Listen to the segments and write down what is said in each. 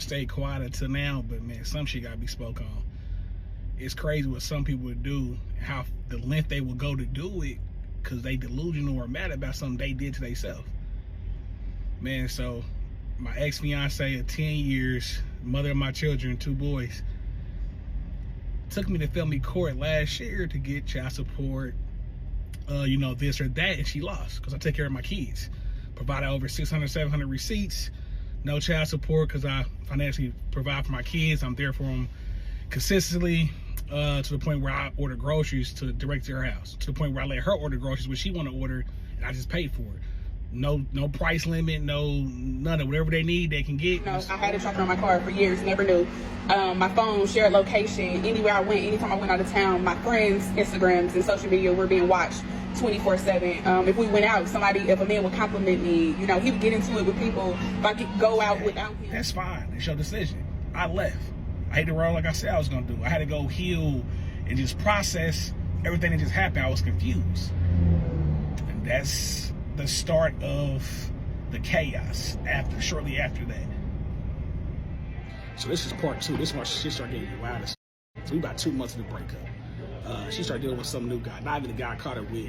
stayed quiet until now, but man, some shit gotta be spoke on. It's crazy what some people would do, how the length they would go to do it, because they delusional or mad about something they did to themselves. Man, so my ex-fiance of 10 years, mother of my children, 2 boys, took me to family court last year to get child support, this or that, and she lost because I take care of my kids. Provided over 600, 700 receipts, no child support because I financially provide for my kids. I'm there for them consistently, to the point where I order groceries to direct to her house, to the point where I let her order groceries when she want to order, and I just paid for it. No price limit, none of whatever they need, they can get. No, I had a tracker on my car for years, never knew. My phone shared location. Anywhere I went, anytime I went out of town, my friends' Instagrams and social media were being watched 24/7. If we went out, if a man would compliment me, he would get into it with people. If I could go out without him. That's fine. It's your decision. I left. I hit the road like I said I was going to do. I had to go heal and just process everything that just happened. I was confused. And that's the start of the chaos shortly after that. So this is part 2. This is why she started getting wild. So we about 2 months into the breakup. She started dealing with some new guy. Not even the guy I caught her with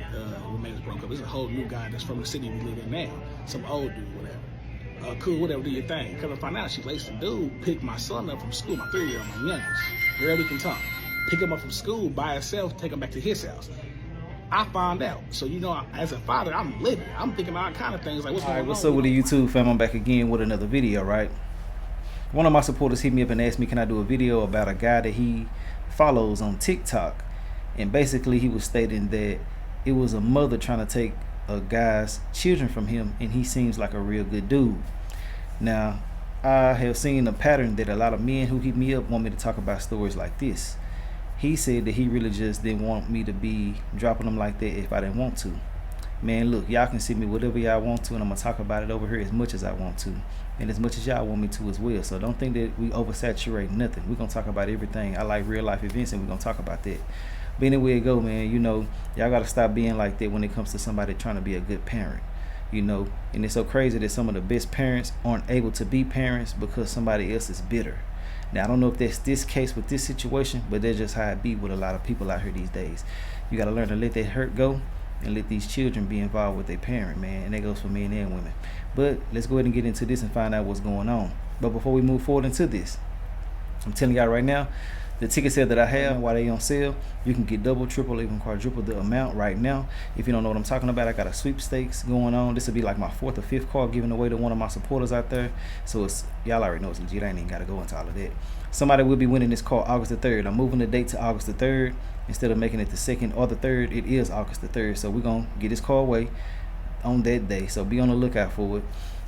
when man broke up. This is a whole new guy that's from the city we live in now. Some old dude, whatever. Cool, whatever, do your thing. Come to find out, she laced the dude, picked my son up from school, my 3-year-old, my youngest. Barely can talk. Pick him up from school by herself, take him back to his house. I found out. So, as a father, I'm living. I'm thinking all kind of things like, what's going on? What's up with the YouTube fam? I'm back again with another video, right? One of my supporters hit me up and asked me, can I do a video about a guy that he follows on TikTok? And basically, he was stating that it was a mother trying to take a guy's children from him, and he seems like a real good dude. Now, I have seen a pattern that a lot of men who hit me up want me to talk about stories like this. He said that he really just didn't want me to be dropping them like that if I didn't want to. Man, look, y'all can see me whatever y'all want to, and I'm going to talk about it over here as much as I want to, and as much as y'all want me to as well. So don't think that we oversaturate nothing. We're going to talk about everything. I like real life events, and we're going to talk about that. But anyway it go, man, y'all got to stop being like that when it comes to somebody trying to be a good parent. And it's so crazy that some of the best parents aren't able to be parents because somebody else is bitter. Now, I don't know if that's this case with this situation, but that's just how it be with a lot of people out here these days. You got to learn to let that hurt go and let these children be involved with their parent, man. And that goes for men and women. But let's go ahead and get into this and find out what's going on. But before we move forward into this, I'm telling y'all right now, the ticket sale that I have, while they on sale, you can get double, triple, even quadruple the amount right now. If you don't know what I'm talking about, I got a sweepstakes going on. This will be like my 4th or 5th car given away to one of my supporters out there. So y'all already know it's legit. I ain't even got to go into all of that. Somebody will be winning this car August the 3rd. I'm moving the date to August the 3rd. Instead of making it the 2nd or the 3rd, it is August the 3rd. So we're going to get this car away on that day. So be on the lookout for it.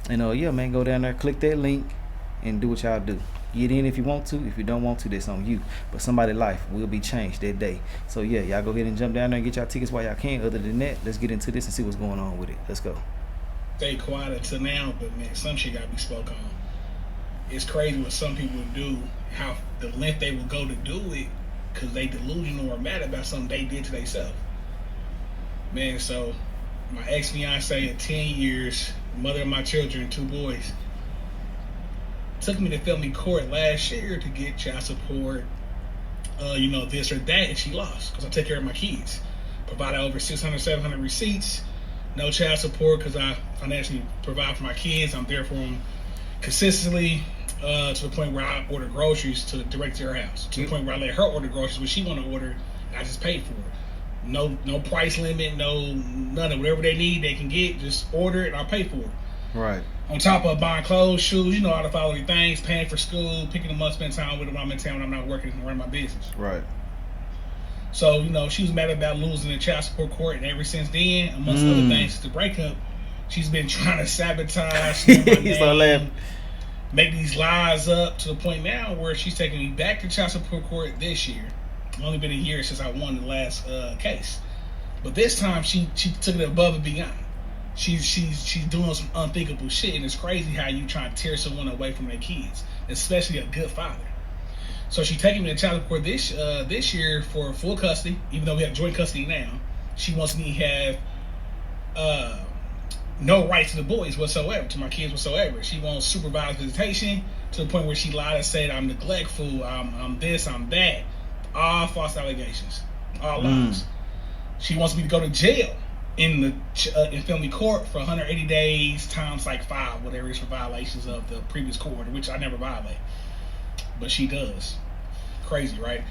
And yeah, man, go down there, click that link, and do what y'all do. Get in if you want to. If you don't want to, that's on you. But somebody's life will be changed that day. So yeah, y'all go ahead and jump down there and get y'all tickets while y'all can. Other than that, let's get into this and see what's going on with it. Let's go. Stay quiet until now, but man, some shit gotta be spoke on. It's crazy what some people would do, how the length they would go to do it, because they delusional or mad about something they did to themselves. Man, so my ex-fiance of 10 years, mother of my children, 2 boys, took me to family court last year to get child support, this or that, and she lost because I take care of my kids. Provided over 600, 700 receipts, no child support because I financially provide for my kids. I'm there for them consistently, to the point where I order groceries to direct to her house, to the point where I let her order groceries when she want to order, and I just paid for it. No price limit, none of whatever they need, they can get. Just order it, and I'll pay for it. Right. On top of buying clothes, shoes, all the following things, paying for school, picking them up, spend time with them when I'm in town when I'm not working and running my business. Right. So, she was mad about losing the child support court, and ever since then, amongst other things, since the breakup, she's been trying to sabotage my name, make these lies up to the point now where she's taking me back to child support court this year. It's only been a year since I won the last case. But this time, she took it above and beyond. She's doing some unthinkable shit, and it's crazy how you try to tear someone away from their kids, especially a good father. So she's taking me to child support this year for full custody, even though we have joint custody now. She wants me to have no rights to the boys whatsoever, to my kids whatsoever. She wants supervised visitation, to the point where she lied and said I'm neglectful, I'm this, I'm that. All false allegations, all lies. She wants me to go to jail in family court for 180 days times like 5, whatever it is, for violations of the previous court order, which I never violate, but she does. Crazy, right?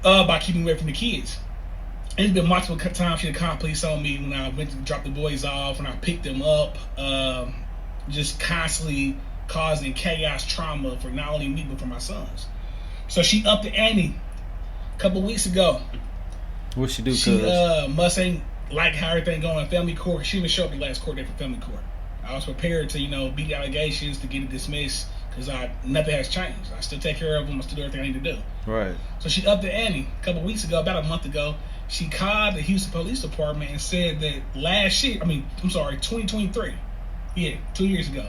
By keeping away from the kids. It's been multiple times she called police on me when I went to drop the boys off, when I picked them up, just constantly causing chaos, trauma for not only me but for my sons. So she upped the ante a couple weeks ago. What she do? She must ain't like how everything going in family court. She didn't show up the last court day for family court. I was prepared to, beat the allegations, to get it dismissed, because nothing has changed. I still take care of them. I still do everything I need to do. Right. So she upped the ante a couple weeks ago, about a month ago. She called the Houston Police Department and said that 2023, 2 years ago,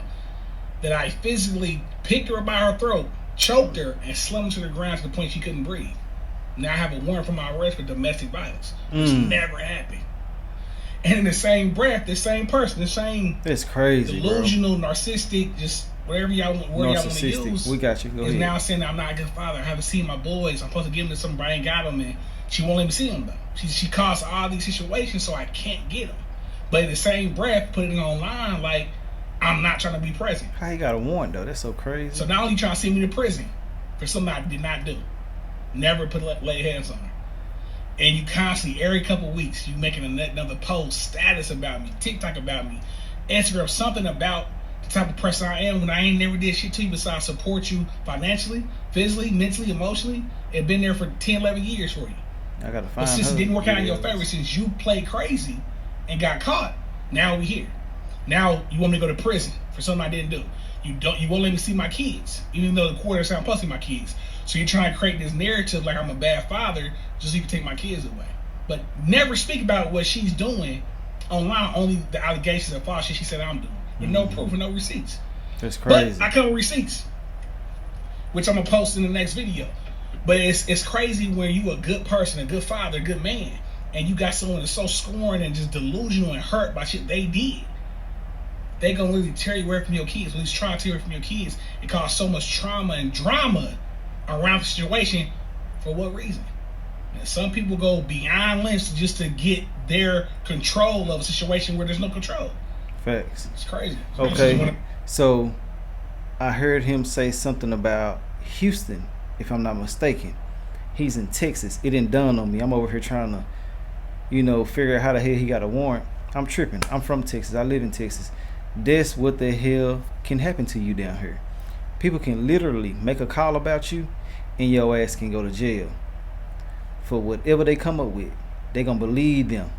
that I physically picked her by her throat, choked her, and slammed her to the ground to the point she couldn't breathe. Now I have a warrant for my arrest for domestic violence, which never happened. And in the same breath, the same person, the same it's crazy, delusional, narcissistic, just whatever y'all want to use. We got you. Go ahead. Is now saying that I'm not a good father. I haven't seen my boys. I'm supposed to give them to somebody. I ain't got them, and she won't let me see them though. She caused all these situations so I can't get them. But in the same breath, putting it online like I'm not trying to be present. How you got a warrant though? That's so crazy. So not only trying to send me to prison for something I did not do, never lay hands on her. And you constantly, every couple weeks, you making another post, status about me, TikTok about me, Instagram, something about the type of person I am when I ain't never did shit to you besides support you financially, physically, mentally, emotionally, and been there for 10, 11 years for you. I gotta find But since her. it didn't work out in your favor, since you played crazy and got caught, now we here. Now you want me to go to prison for something I didn't do. You won't let me see my kids, even though the court is not supposed to see my kids. So you're trying to create this narrative like I'm a bad father just so you can take my kids away. But never speak about what she's doing online, only the allegations of false shit she said I'm doing. With no proof and no receipts. That's crazy. But I come with receipts, which I'm gonna post in the next video. But it's crazy when you a good person, a good father, a good man, and you got someone that's so scorned and just delusional and hurt by shit they did. They gonna really tear you away from your kids, at least try to tear you away from your kids. It caused so much trauma and drama around the situation. For what reason? And some people go beyond lengths just to get their control of a situation where there's no control. Facts. It's crazy. Okay, so I heard him say something about Houston, if I'm not mistaken. He's in Texas. It didn't dawn on me. I'm over here trying to, figure out how the hell he got a warrant. I'm tripping. I'm from Texas. I live in Texas. That's what the hell can happen to you down here. People can literally make a call about you and your ass can go to jail for whatever they come up with. They gonna believe them,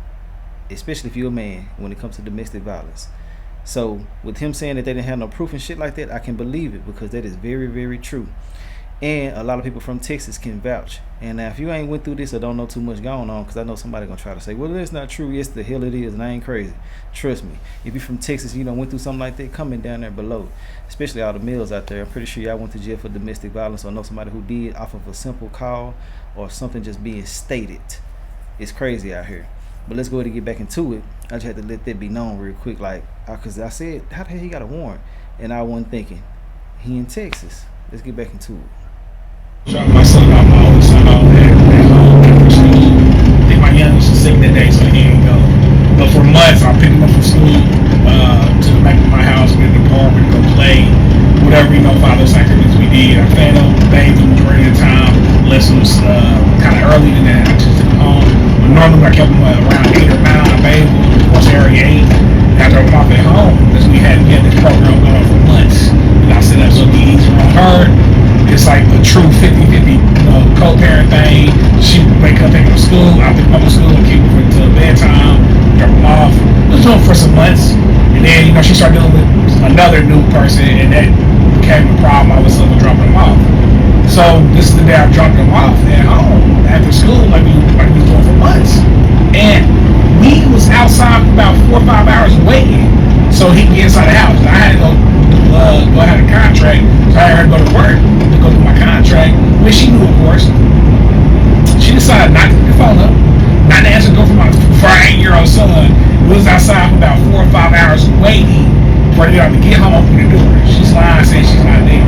especially if you're a man, when it comes to domestic violence. So with him saying that they didn't have no proof and shit like that, I can believe it because that is very, very true. And a lot of people from Texas can vouch. And now if you ain't went through this or don't know too much going on, because I know somebody gonna try to say, well, that's not true. Yes, the hell it is, and I ain't crazy. Trust me. If you're from Texas, you went through something like that, comment down there below. Especially all the males out there. I'm pretty sure y'all went to jail for domestic violence or know somebody who did off of a simple call or something just being stated. It's crazy out here. But let's go ahead and get back into it. I just had to let that be known real quick, because I said, how the hell he got a warrant? And I wasn't thinking, he in Texas. Let's get back into it. Drop my son off, my oldest son off at home after school. I think my youngest was sick that day, so he didn't go. But for months, I picked him up from school to the back of my house, went to the park, we go play, whatever, father's activities we did. I fed him, bathed him during the time, lessons kind of early, and then I just took him home. But normally I kept him around 8 or 9, I bathed him, once area 8. After I dropped him off at home, because we had this program going for months. And I set up so it'd be easier on her. It's like a true 50-50 co-parent thing. She would wake up, take him to school, I pick him up to school, keep him until bedtime, drop him off. I was doing it for some months. And then, she started dealing with another new person, and that became a problem. I was still dropping him off. So this is the day I dropped him off at home after school, like we was doing for months. And we was outside for about 4 or 5 hours waiting so he could get inside the house. I had to go have a contract, so I had to go to work to go do my contract, which she knew, of course. She decided not to pick the phone up, not to answer the door for my 8-year-old son. We was outside for about 4 or 5 hours waiting for her to get home, open the door. She's lying, saying she's not there.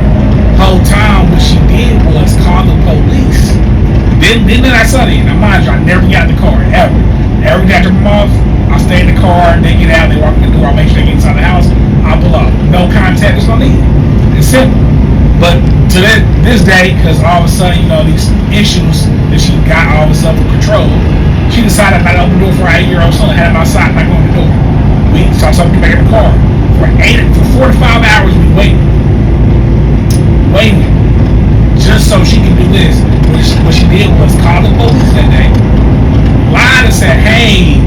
whole time, what she did was call the police. Then I saw it. Now, mind you, I never got in the car, ever. Every day I drop them off, I stay in the car, they get out, they walk in the door, I make sure they get inside the house, I pull up. No contact, there's no need. It's simple. But to this day, because all of a sudden, these issues that she got all of a sudden under control, she decided not to open the door for her 8-year-old son, had him outside, not going to the door. So I started to get back in the car. For 4 to 5 hours, we waiting, just so she could do this. What she did was call the police that day, lied and said, hey,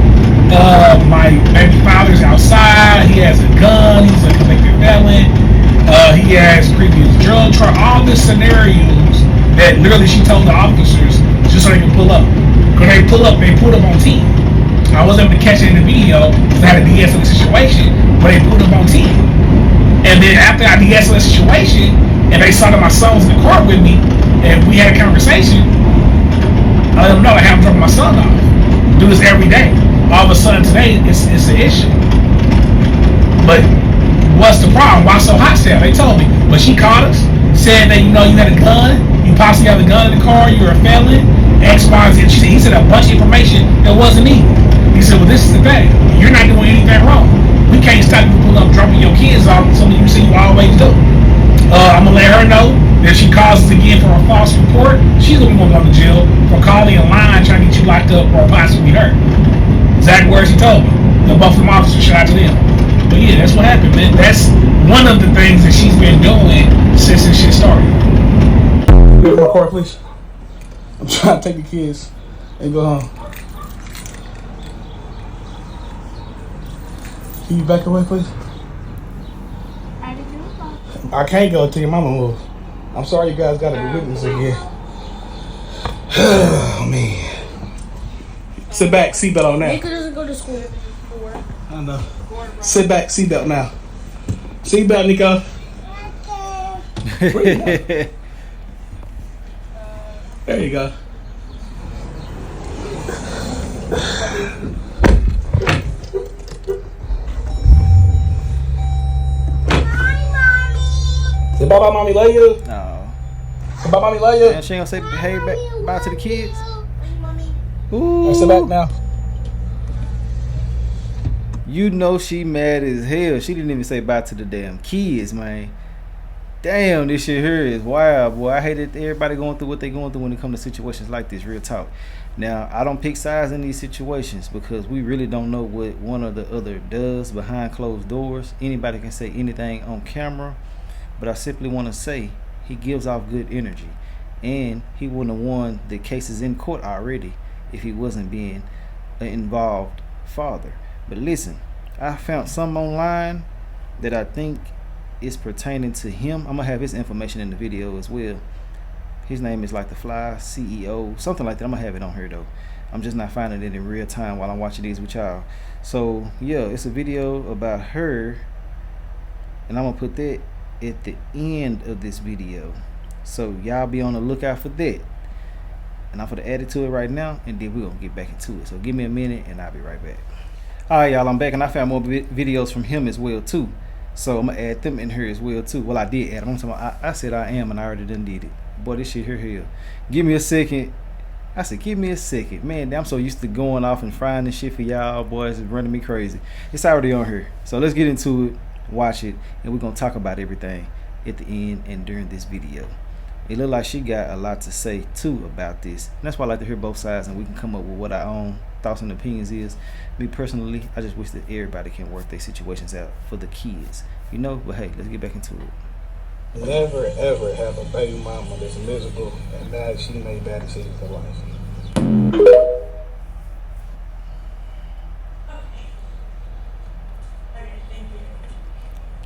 my baby father's outside, he has a gun, he's a convicted felon, he has previous drug trial, all these scenarios that literally she told the officers just so they could pull up. When they pulled up on team. I wasn't able to catch it in the video because I had a de-escalate situation, but they pulled up on team. And then after I de-escalated the situation, and they saw that my son was in the car with me, and we had a conversation, I let them know I have dropping my son off. Do this every day. All of a sudden today, it's an issue. But what's the problem? Why so hostile? They told me. But she called us, said that you had a gun, you possibly have a gun in the car, you're a felon, X, Y, Z. He said a bunch of information that wasn't needed. He said, well, this is the thing. You're not doing anything wrong. We can't stop you from pulling up, dropping your kids off, something you say you always do. I'm going to let her know that if she calls us again for a false report, she's going to be going to jail for calling a line trying to get you locked up or possibly hurt. Exact words he told me. The both of them officers, shout out to them. But yeah, that's what happened, man. That's one of the things that she's been doing since this shit started. Get my car, please. I'm trying to take the kids and go home. Can you back away, please? I can't go until your mama moves. I'm sorry you guys gotta be witness again. Oh, man. Sit back, seatbelt on now. Nico doesn't go to school for work. I know. Sit back, seatbelt now. Seatbelt, Nico. There you go. Say bye bye, mommy, love you. No. Say bye, mommy, love you. And she ain't gonna say hey back bye to the kids. Ooh. Sit back now. She mad as hell. She didn't even say bye to the damn kids, man. Damn, this shit here is wild, boy. I hate it. Everybody going through what they going through when it comes to situations like this. Real talk. Now, I don't pick sides in these situations because we really don't know what one or the other does behind closed doors. Anybody can say anything on camera. But I simply want to say he gives off good energy, and he wouldn't have won the cases in court already if he wasn't being an involved father. But listen, I found some online that I think is pertaining to him. I'm gonna have his information in the video as well. His name is like the Fly CEO, something like that. I'm gonna have it on here though. I'm just not finding it in real time while I'm watching these with y'all. So yeah, it's a video about her, and I'm gonna put that at the end of this video, so y'all be on the lookout for that. And I'm gonna add it to it right now, and then we're gonna get back into it. So give me a minute and I'll be right back. Alright, y'all, I'm back, and I found more videos from him as well too, so I'm gonna add them in here as well too. Well, I did add them. I'm talking about, I said I am, and I already done did it. Boy, this shit here. Give me a second. I said, give me a second. Man, I'm so used to going off and frying this shit for y'all, boys. It's running me crazy. It's already on here, so let's get into it. Watch it, and we're gonna talk about everything at the end and during this video. It looked like she got a lot to say too about this, and that's why I like to hear both sides, and we can come up with what our own thoughts and opinions is. Me personally, I just wish that everybody can work their situations out for the kids, but hey, let's get back into it. Never ever have a baby mama that's miserable and that she made bad decisions in life.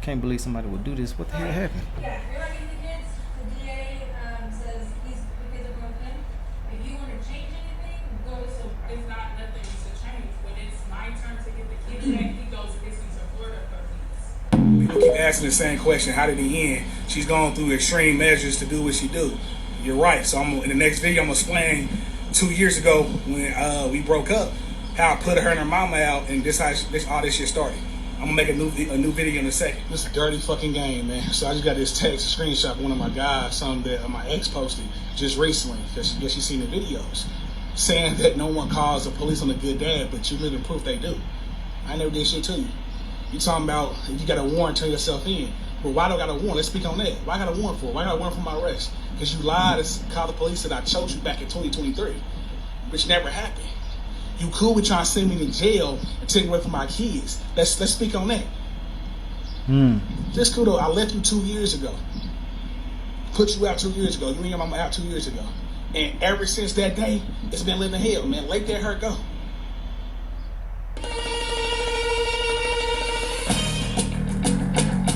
Can't believe somebody would do this. What the hell happened? Yeah, you're like the kids. The DA says the kids are broken. If you want to change anything, go. So it's not nothing to change. When it's my turn to get the kids back, he goes and gets into Florida police. People keep asking the same question: how did he end? She's going through extreme measures to do what she do. You're right. So in the next video, I'm gonna explain 2 years ago when we broke up, how I put her and her mama out, and all this shit started. I'm gonna make a new video in a second. This is a dirty fucking game, man. So I just got this text, a screenshot of one of my guys, something that my ex posted just recently, because she seen the videos, saying that no one calls the police on a good dad, but you living proof they do. I never did shit to you. You talking about if you got a warrant, turn yourself in. But why do I got a warrant? Let's speak on that. Why I got a warrant for? Why I got a warrant for my arrest? Because you lied and called the police that I chose you back in 2023, which never happened. You cool with trying to send me to jail and take away from my kids. Let's speak on that. Just cool though. I left you 2 years ago. Put you out 2 years ago. You and your mama out 2 years ago. And ever since that day, it's been living hell, man. Let that hurt go.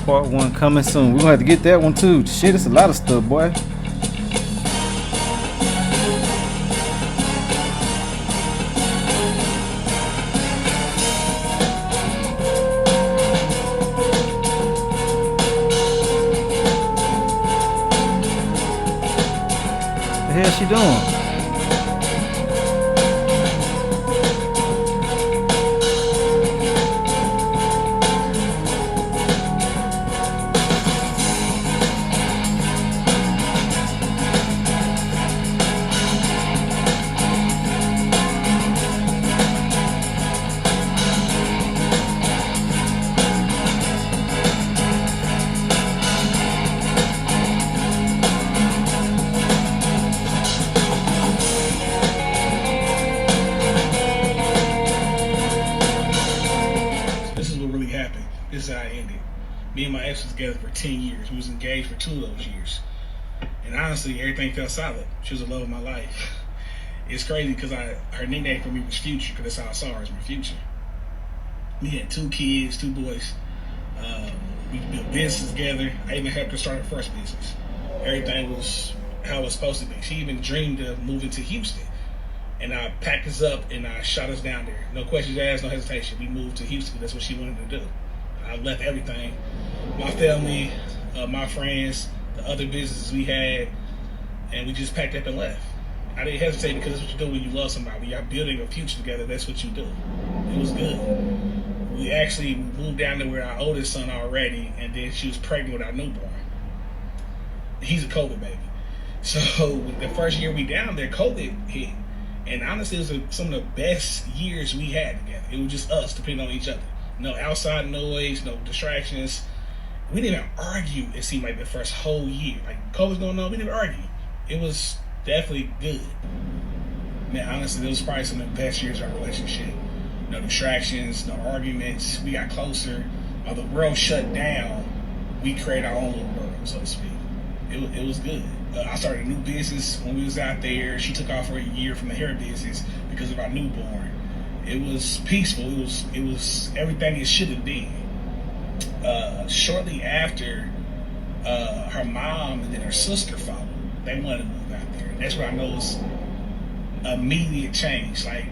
Part 1 coming soon. We're gonna have to get that one too. Shit, it's a lot of stuff, boy. The hell she doing? This is how it ended. Me and my ex was together for 10 years. We was engaged for 2 of those years. And honestly, everything felt solid. She was the love of my life. It's crazy because her nickname for me was Future, because that's how I saw her as my future. We had 2 kids, 2 boys. We built business together. I even helped her start her first business. Everything was how it was supposed to be. She even dreamed of moving to Houston. And I packed us up and I shot us down there. No questions asked, no hesitation. We moved to Houston. That's what she wanted to do. I left everything, my family, my friends, the other businesses we had, and we just packed up and left. I didn't hesitate because that's what you do when you love somebody. When you're building a future together, that's what you do. It was good. We actually moved down there with our oldest son already, and then she was pregnant with our newborn. He's a COVID baby. So the first year we down there, COVID hit. And honestly, it was some of the best years we had together. It was just us depending on each other. No outside noise, no distractions. We didn't even argue, it seemed like, the first whole year. Like, COVID's going on, we didn't argue. It was definitely good. Man, honestly, it was probably some of the best years of our relationship. No distractions, no arguments. We got closer. While the world shut down, we created our own little world, so to speak. It was good. I started a new business when we was out there. She took off for a year from the hair business because of our newborn. It was peaceful. It was everything it should have been. Shortly after, her mom and then her sister followed. They wanted to move out there. That's where I know it's immediate change. Like,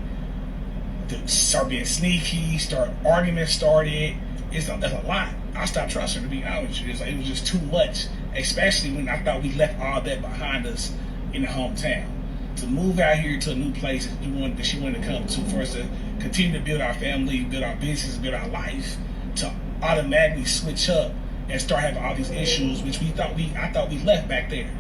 start being sneaky, arguments started. That's a lot. I stopped trusting her, to be honest with you. It was just too much, especially when I thought we left all that behind us in the hometown. To move out here to a new place that she wanted to come to, for us to continue to build our family, build our business, build our life, to automatically switch up and start having all these issues, which I thought we left back there.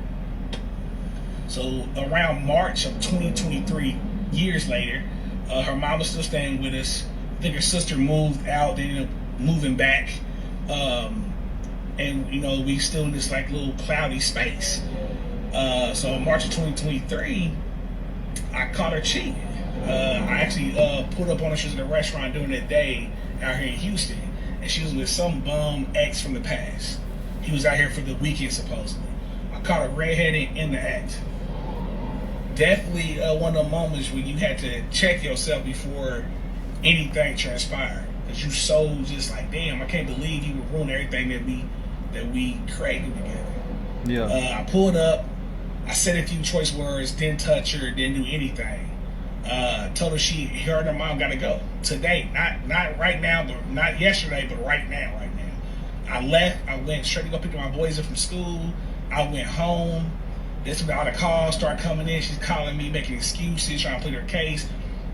So around March of 2023, years later, her mom was still staying with us. I think her sister moved out, they ended up moving back. And we still in this like little cloudy space. So in March of 2023, I caught her cheating. I actually pulled up on her. She was at a restaurant during that day out here in Houston, and she was with some bum ex from the past. He was out here for the weekend supposedly. I caught her redheaded in the act. Definitely one of the moments where you had to check yourself before anything transpired, because you so just like, damn, I can't believe you would ruin everything that we created together. Yeah. I pulled up, I said a few choice words, didn't touch her, didn't do anything. Told her her and her mom gotta go today, not right now, but not yesterday, but right now. I left. I went straight to go pick my boys up from school. I went home. That's when all the calls start coming in. She's calling me, making excuses, trying to plead her case.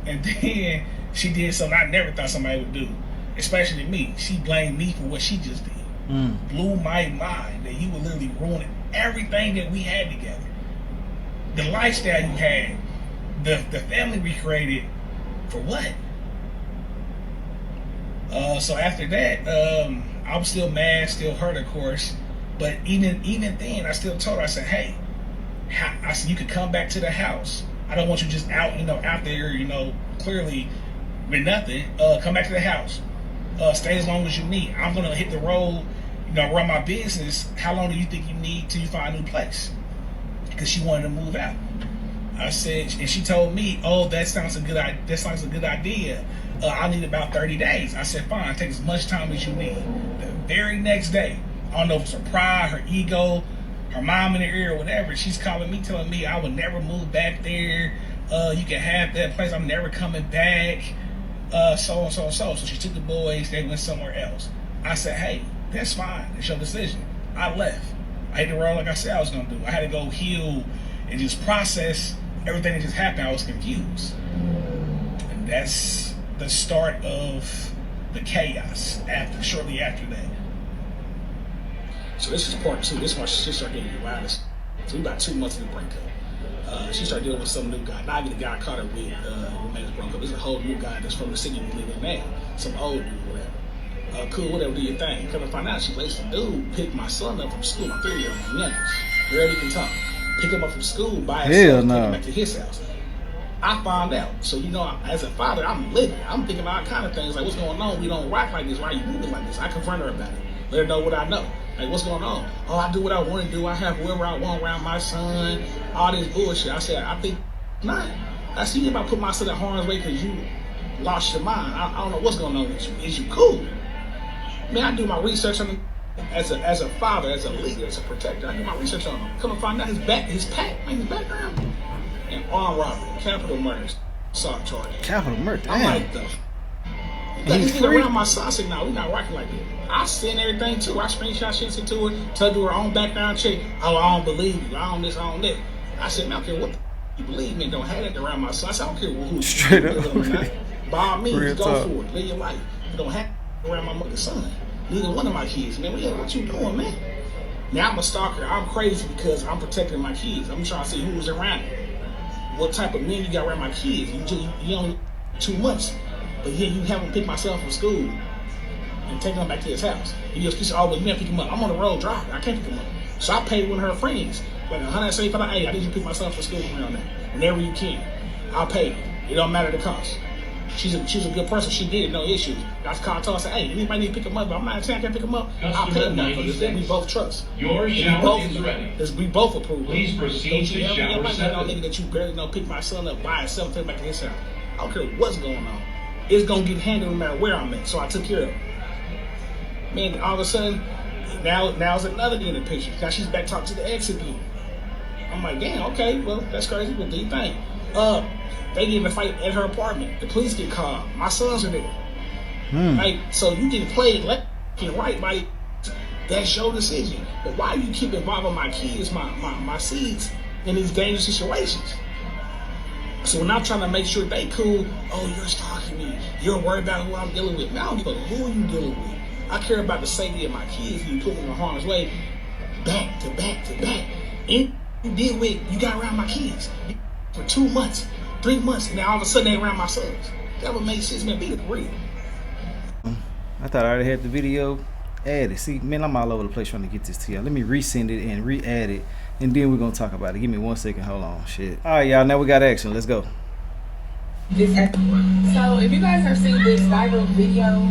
And then she did something I never thought somebody would do. especially me. She blamed me for what she just did. Blew my mind that you were literally ruining everything that we had together. The lifestyle you had, the family we created, for what? So after that, I was still mad, still hurt, of course. But even then, I still told her, I said, hey, I said, you could come back to the house. I don't want you just out, out there, clearly with nothing. Come back to the house. Stay as long as you need. I'm going to hit the road, run my business. How long do you think you need till you find a new place? Because she wanted to move out. I said, and she told me, oh, that sounds a good idea. I need about 30 days. I said, fine, take as much time as you need. The very next day, I don't know if it's her pride, her ego, her mom in the ear or whatever, she's calling me, telling me I would never move back there. You can have that place. I'm never coming back. So and so and so. So she took the boys, they went somewhere else. I said, hey, that's fine. It's your decision. I left. I hit the road like I said I was going to do. I had to go heal and just process everything that just happened. I was confused. And that's the start of the chaos shortly after that. So this is part 2. This is why she started getting violence. So we about 2 months in the breakup. She started dealing with some new guy. Not even the guy I caught her with made us broke up. This is a whole new guy that's from the city we live in now. Some old dude, whatever. Cool, whatever, do your thing. Come to find out, she laced the dude, picked my son up from school, my 3-year-old, my youngest. Barely can talk. Pick him up from school by himself, take him back to his house. I found out. So, as a father, I'm living. I'm thinking all kind of things, like, what's going on? We don't rock like this. Why are you moving like this? I confront her about it. Let her know what I know. Like, what's going on? Oh, I do what I want to do. I have whoever I want around my son. All this bullshit. I said, I think not. I see you about to put my son in harm's way because you lost your mind. I don't know what's going on with you. Is you cool? Man, I do my research on him as a father, as a leader, as a protector. I do my research on him. Come and find out his background, and armed robbery, capital murders, assault charges. Capital murder. Damn. I'm like, he's free around my son. I said, no, we're not rocking like that. I send everything to her. I screenshot shit to her, tell her to do her own background check. Oh, I don't believe you. I don't this, I don't that. I said, man, I don't care what you believe me. Don't have that around my son. I said, I don't care who. Straight up. By all means, Real go talk. for it. Live your life. You don't have around my mother's son. Neither one of my kids, man. What you doing, man? Now I'm a stalker. I'm crazy because I'm protecting my kids. I'm trying to see who's around me. What type of men you got around my kids? You only 2 months, but here you have them pick my son from school and take him back to his house. And you'll say, oh, well, you can't pick him up. I'm on the road driving. I can't pick him up. So I paid one of her friends like $175. Hey, I need you to pick my son from school around there. Whenever you can, I'll pay you. It don't matter the cost. She's a good person. She did it, no issues. I was calling her and said, hey, anybody need to pick him up? I'm not saying I can't pick him up. I'll pay him up because we both trust. Your shower is ready. We both approve. Please proceed to shower no 7. nigga that you barely know pick my son up by himself, take him back to his house. I don't care what's going on. It's gonna get handled no matter where I'm at. So I took care of it. Man, all of a sudden, now's another in the picture. Now she's back talking to the ex again. I'm like, damn, okay, well, that's crazy. What do you think? They get in a fight at her apartment. The police get called. My sons are there. Like, so you get played left and right by that's your decision. But why do you keep involving my kids, my seeds in these dangerous situations? So when I'm trying to make sure they cool, oh, you're stalking me. You're worried about who I'm dealing with. Now I don't give a who are you dealing with. I care about the safety of my kids. You put them in harm's way, back to back to back. And you deal with, you got around my kids for 2 months. 3 months, and now all of a sudden they around my sons. That would make sense, man. Be real. I thought I already had the video added. See, man, I'm all over the place trying to get this to y'all. Let me resend it and re-add it, and then we're going to talk about it. Give me 1 second. Hold on. Shit. All right, y'all. Now we got action. Let's go. So if you guys have seen this viral video,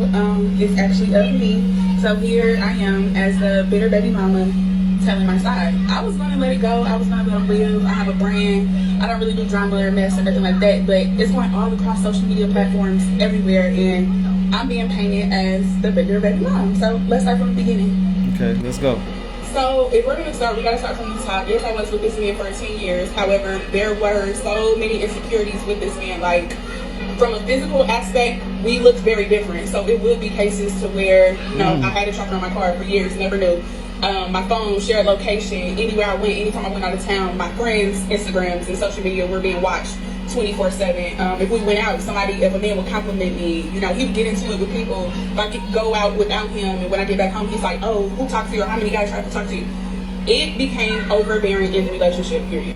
it's actually of me. So here I am as the bitter baby mama telling my side. I was going to let it go. I was going to live. I have a brand. I don't really do drama or mess or nothing like that, but it's going all across social media platforms everywhere, and I'm being painted as the bigger baby mom. So let's start from the beginning. Okay, let's go. So if we're going to start, we got to start from the top. Yes, I was with this man for 10 years. However, there were so many insecurities with this man. Like, from a physical aspect, we looked very different. So it would be cases to where, you know, I had a tracker on my car for years, never knew. My phone shared location anywhere I went, anytime I went out of town. My friends' Instagrams and social media were being watched 24/7. If we went out, if a man would compliment me, you know, he would get into it with people. If I could go out without him, and when I get back home, he's like, oh, who talked to you, or how many guys tried to talk to you? It became overbearing in the relationship, period.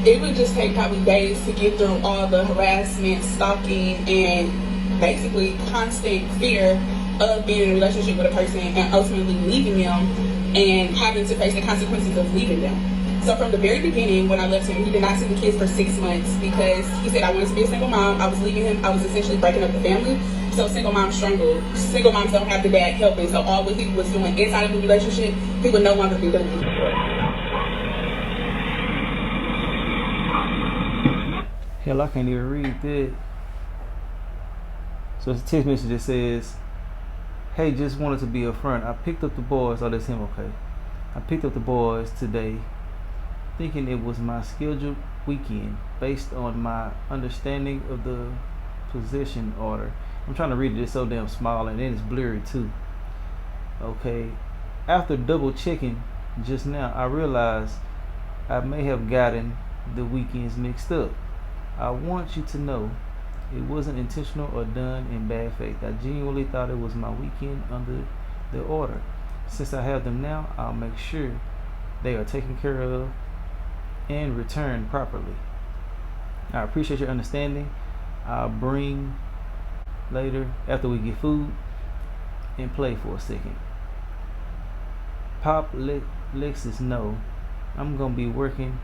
It would just take probably days to get through all the harassment, stalking, and basically constant fear of being in a relationship with a person and ultimately leaving them and having to face the consequences of leaving them. So from the very beginning, when I left him, he did not see the kids for 6 months because he said I wanted to be a single mom. I was leaving him. I was essentially breaking up the family. So single moms struggle. Single moms don't have the dad helping. So all what he was doing inside of the relationship, he would no longer be doing. Hell, I can't even read that. So it's a text message that says, hey, just wanted to be upfront. I picked up the boys. Oh, that's him, okay. I picked up the boys today thinking it was my scheduled weekend based on my understanding of the possession order. I'm trying to read it, it's so damn small and then it's blurry too. Okay. After double checking just now, I realized I may have gotten the weekends mixed up. I want you to know it wasn't intentional or done in bad faith. I genuinely thought it was my weekend under the order. Since I have them now, I'll make sure they are taken care of and returned properly. I appreciate your understanding. I'll bring later after we get food and play for a second. Pop let Lexus know I'm gonna be working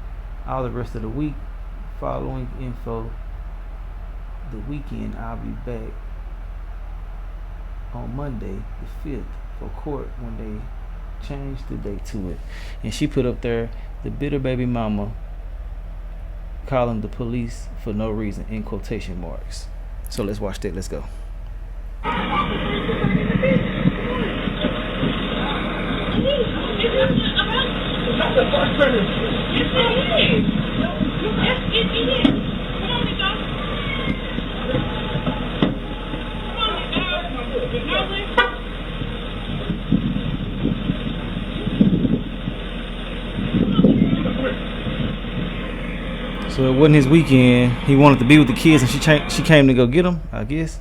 all the rest of the week. Following info the weekend, I'll be back on Monday the 5th for court when they change the date to it. And she put up there the bitter baby mama calling the police for no reason in quotation marks. So let's watch that. Let's go. So it wasn't his weekend. He wanted to be with the kids, and she came to go get him, I guess.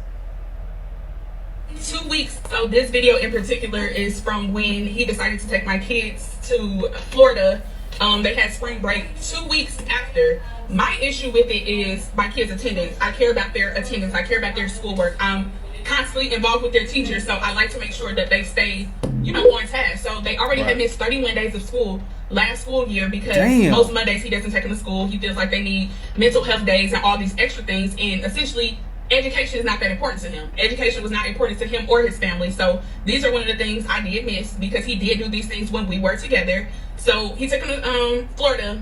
2 weeks. So this video in particular is from when he decided to take my kids to Florida. They had spring break 2 weeks after. My issue with it is my kids' attendance. I care about their attendance. I care about their schoolwork. I'm constantly involved with their teachers, so I like to make sure that they stay, you know, on task. So they already had missed 31 days of school last school year because most Mondays he doesn't take them to school. He feels like they need mental health days and all these extra things, and essentially education is not that important to him. Education was not important to him or his family. So these are one of the things I did miss because he did do these things when we were together. So he took him to Florida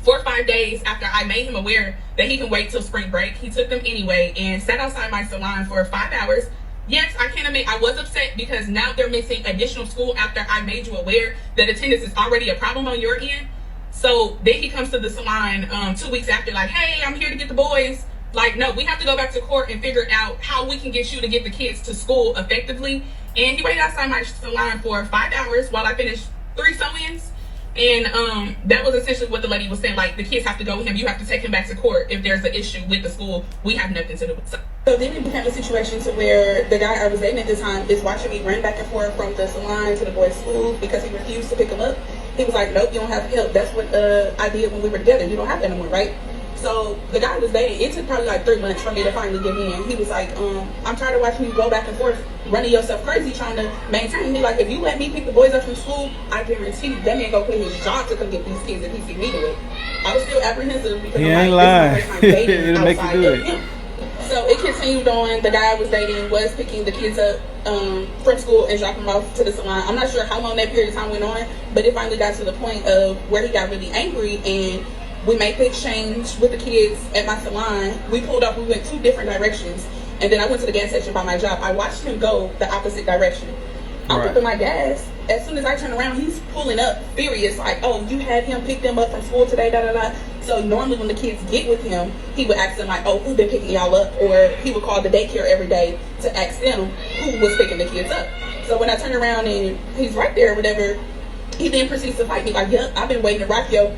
4 or 5 days after I made him aware that he can wait till spring break. He took them anyway and sat outside my salon for 5 hours. Yes, I can admit I was upset because now they're missing additional school after I made you aware that attendance is already a problem on your end. So then he comes to the salon 2 weeks after like, hey, I'm here to get the boys. Like, no, we have to go back to court and figure out how we can get you to get the kids to school effectively. And he waited outside my salon for 5 hours while I finished 3 sew-ins. And that was essentially what the lady was saying, like, the kids have to go with him. You have to take him back to court if there's an issue with the school. We have nothing to do with it. So then it became a situation to where the guy I was dating at the time is watching me run back and forth from the salon to the boys' school because he refused to pick him up. He was like, nope, you don't have help. That's what I did when we were together. You don't have that anymore, right? So the guy was dating. It took probably like 3 months for me to finally give in. He was like, I'm tired of watching you go back and forth, running yourself crazy, trying to maintain. He like, if you let me pick the boys up from school, I guarantee you that man go quit his job to come get these kids if he see me do it. I was still apprehensive because he I'm ain't like, lying. this is my first time dating It'll make you outside do of it. him. So it continued on. The guy I was dating was picking the kids up from school and dropping them off to the salon. I'm not sure how long that period of time went on, but it finally got to the point of where he got really angry and we made the exchange with the kids at my salon. We pulled up, we went 2 different directions. And then I went to the gas station by my job. I watched him go the opposite direction. I'm pumping my gas. As soon as I turn around, he's pulling up furious, like, oh, you had him pick them up from school today, da da da. So normally when the kids get with him, he would ask them like, oh, who been picking y'all up? Or he would call the daycare every day to ask them who was picking the kids up. So when I turn around and he's right there or whatever, he then proceeds to fight me like, yep, I've been waiting to rock yo,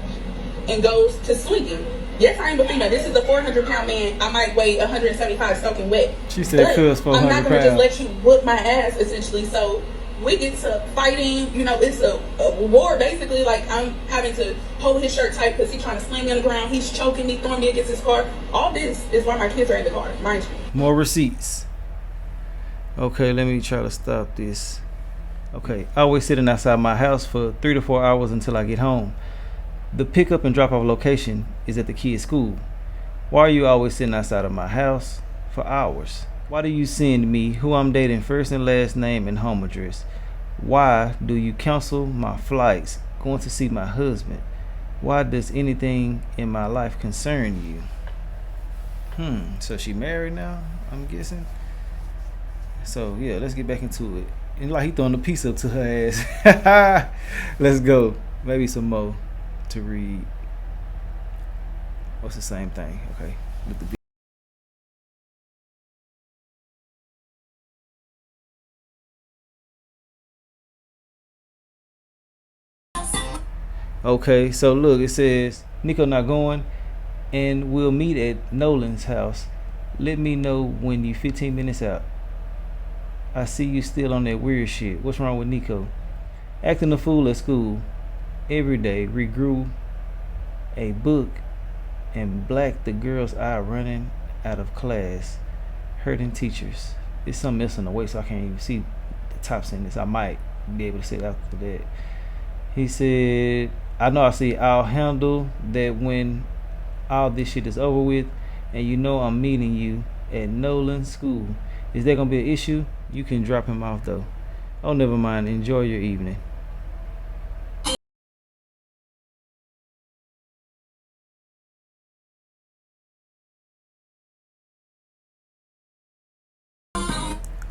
and goes to swinging. Yes, I am a female. This is a 400-pound man. I might weigh 175 soaking wet. She said, "Cuz But I'm not 400 going to just pounds." let you whoop my ass, essentially. So we get to fighting. You know, it's a war, basically. Like, I'm having to hold his shirt tight because he's trying to slam me on the ground. He's choking me, throwing me against his car. All this is why my kids are in the car, mind you. More receipts. Okay, let me try to stop this. Okay, I always sitting outside my house for 3 to 4 hours until I get home. The pickup and drop off location is at the kids' school. Why are you always sitting outside of my house for hours? Why do you send me who I'm dating first and last name and home address? Why do you cancel my flights going to see my husband? Why does anything in my life concern you? So she married now, I'm guessing. So yeah, let's get back into it. And like he throwing a piece up to her ass. Let's go. Maybe some more to read. What's the same thing? Okay. With the okay, so look, it says Nico not going, and we'll meet at Nolan's house. Let me know when you 15 minutes out. I see you still on that weird shit. What's wrong with Nico? Acting a fool at school every day. Regrew a book and blacked the girl's eye running out of class. Hurting teachers. It's something else in the way, so I can't even see the top sentence. I might be able to say it after that. He said, I know I see I'll handle that when all this shit is over with, and you know I'm meeting you at Nolan School. Is that gonna be an issue? You can drop him off though. Oh, never mind. Enjoy your evening.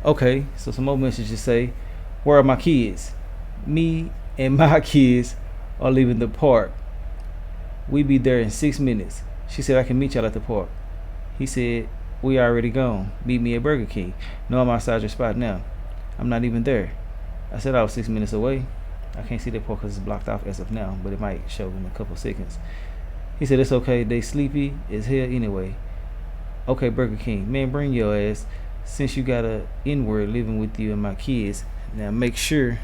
Okay, so some more messages say, where are my kids? Me and my kids are leaving the park. We be there in 6 minutes. She said I can meet y'all at the park. He said, we already gone. Meet me at Burger King. No, I'm outside your spot now. I'm not even there. I said I was 6 minutes away. I can't see that part because it's blocked off as of now, but it might show in a couple seconds. He said it's okay. They sleepy as hell anyway. Okay, Burger King. Man, bring your ass. Since you got a N-word living with you and my kids, now make sure.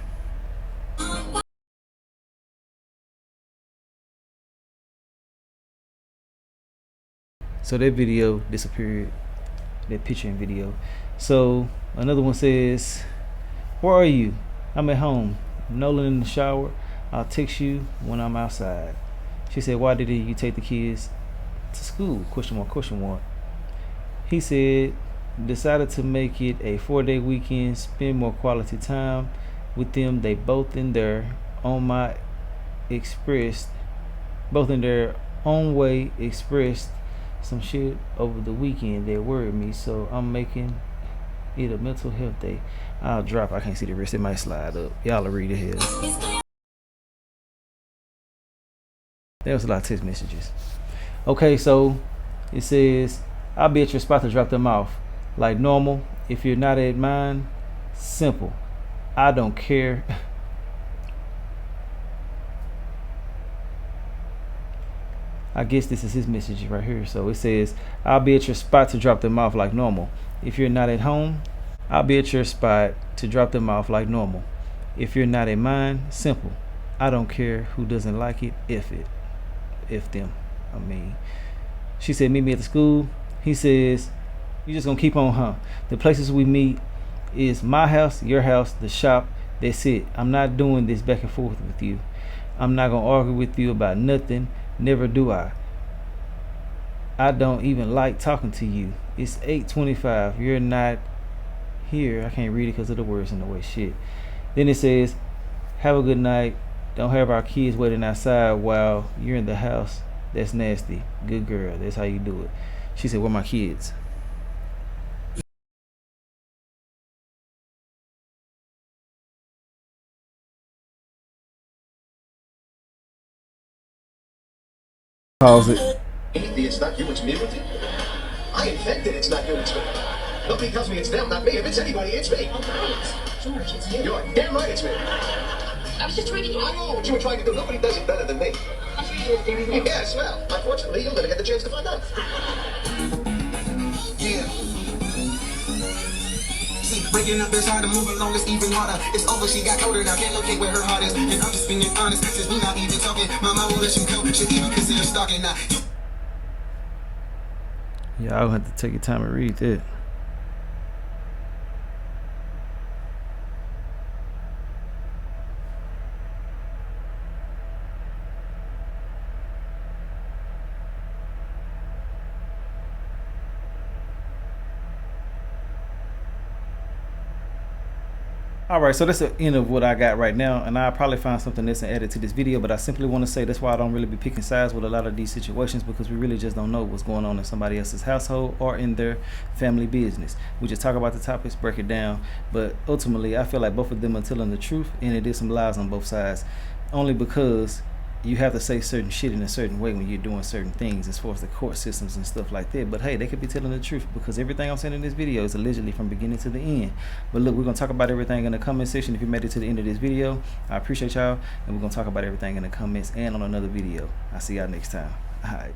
So that video disappeared, that picture and video. So another one says, where are you? I'm at home. Nolan in the shower. I'll text you when I'm outside. She said, why did you take the kids to school? Question mark. He said, decided to make it a 4-day weekend, spend more quality time with them. They both in their own way expressed some shit over the weekend that worried me, so I'm making it a mental health day. I'll drop. I can't see the rest. It might slide up. Y'all will read it here. There was a lot of text messages. Okay, so it says, I'll be at your spot to drop them off like normal. If you're not at mine, simple. I don't care. I guess this is his message right here. So it says, I'll be at your spot to drop them off like normal. If you're not at home, I'll be at your spot to drop them off like normal. If you're not at mine, simple. I don't care who doesn't like it, if them. I mean, she said, meet me at the school. He says, you just gonna keep on, huh? The places we meet is my house, your house, the shop. That's it. I'm not doing this back and forth with you. I'm not gonna argue with you about nothing. Never do I. I don't even like talking to you. It's 8:25. You're not here. I can't read it because of the words in the way. Shit. Then it says, have a good night. Don't have our kids waiting outside while you're in the house. That's nasty. Good girl. That's how you do it. She said, where my kids? Pause it. It's not you, it's me with you. I invented it's not you, it's me. Nobody tells me it's them, not me. If it's anybody, it's me. Oh, right. George, it's you. You're damn right it's me. I was just trying to I know what you were trying to do. Nobody does it better than me. I'm Yes, well, unfortunately, you'll never get the chance to find out. Yeah. See, breaking up is hard to move along, it's even harder. It's over, she got colder, now can't locate where her heart is. And I'm just being honest, since we not even talking. Mama will let you go, should even consider stalking now. Y'all have to take your time and read that. Alright, so that's the end of what I got right now, and I'll probably find something else and add it to this video, but I simply want to say that's why I don't really be picking sides with a lot of these situations, because we really just don't know what's going on in somebody else's household or in their family business. We just talk about the topics, break it down, but ultimately I feel like both of them are telling the truth, and it is some lies on both sides, only because you have to say certain shit in a certain way when you're doing certain things as far as the court systems and stuff like that. But hey, they could be telling the truth, because everything I'm saying in this video is allegedly from beginning to the end. But look, we're going to talk about everything in the comment section. If you made it to the end of this video, I appreciate y'all, and we're going to talk about everything in the comments and on another video. I'll see y'all next time. All right.